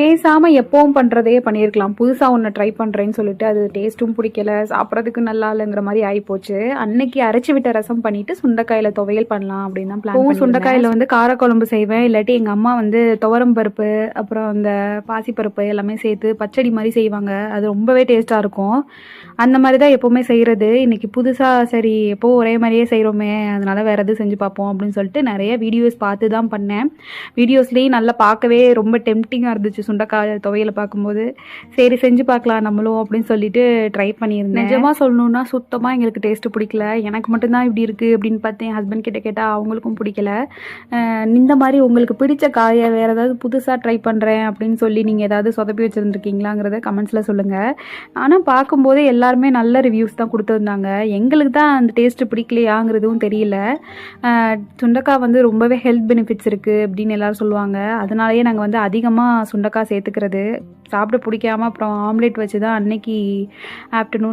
பேசாமல் எப்பவும் பண்ணுறதே பண்ணியிருக்கலாம். புதுசாக ஒன்று ட்ரை பண்ணுறேன்னு சொல்லிட்டு அது டேஸ்ட்டும் பிடிக்கல, சாப்பிட்றதுக்கு நல்லா இல்லைங்கிற மாதிரி ஆகிப்போச்சு. அன்னைக்கு அரைச்சி விட்ட ரசம் பண்ணிவிட்டு சுண்டைக்காயில் துவையல் பண்ணலாம் அப்படின்னு தான் பிளான். சுண்டைக்காயில் வந்து காரக்குழம்பு செய்வேன், இல்லாட்டி எங்கள் அம்மா வந்து துவரம் பருப்பு அப்புறம் அந்த பாசிப்பருப்பு எல்லாமே சேர்த்து பச்சடி மாதிரி செய்வாங்க. அது ரொம்பவே டேஸ்ட்டாக இருக்கும். அந்த மாதிரி தான் எப்போவுமே செய்கிறது. இன்றைக்கி புதுசாக சரி எப்போவும் ஒரே மாதிரியே செய்கிறோமே, அதனால் வேறு எதுவும் செஞ்சு பார்ப்போம் அப்படின்னு சொல்லிட்டு நிறைய வீடியோஸ் பார்த்து தான் பண்ணேன். வீடியோஸ்லேயும் நல்லா பார்க்கவே ரொம்ப டெம்ப்டிங்காக இருந்துச்சு சுண்டைக்காய் துவையலை பார்க்கும்போது. சரி செஞ்சு பார்க்கலாம் நம்மளும் அப்படின்னு சொல்லிட்டு ட்ரை பண்ணியிருந்தேன். நிஜமாக சொல்லணுன்னா சுத்தமாக எங்களுக்கு டேஸ்ட்டு பிடிக்கல. எனக்கு மட்டும்தான் இப்படி இருக்குது அப்படின்னு பார்த்து என் ஹஸ்பண்ட் கிட்ட கேட்டால் அவங்களுக்கும் பிடிக்கல. இந்த மாதிரி உங்களுக்கு பிடிச்ச காயை வேறு ஏதாவது புதுசாக ட்ரை பண்ணுறேன் அப்படின்னு சொல்லி நீங்கள் ஏதாவது சொதப்பி வச்சுருந்துருக்கீங்களாங்கிறத கமெண்ட்ஸில் சொல்லுங்கள். ஆனால் பார்க்கும்போதே எல்லாருமே நல்ல ரிவ்யூஸ் தான் கொடுத்துருந்தாங்க. எங்களுக்கு தான் அந்த டேஸ்ட்டு பிடிக்கலையாங்கிறதும் தெரியல. சுண்டைக்காய் வந்து ரொம்பவே ஹெல்த் பெனிஃபிட்ஸ் இருக்குது அப்படின்னு எல்லோரும் சொல்லுவாங்க. அதனாலேயே நாங்கள் வந்து அதிகமாக சுண்டைக்காய் சேர்த்துக்கிறது. சாப்பிட பிடிக்காமல் அப்புறம் ஆம்லேட் வச்சு தான் அன்னைக்கு ஆஃப்டர்நூன்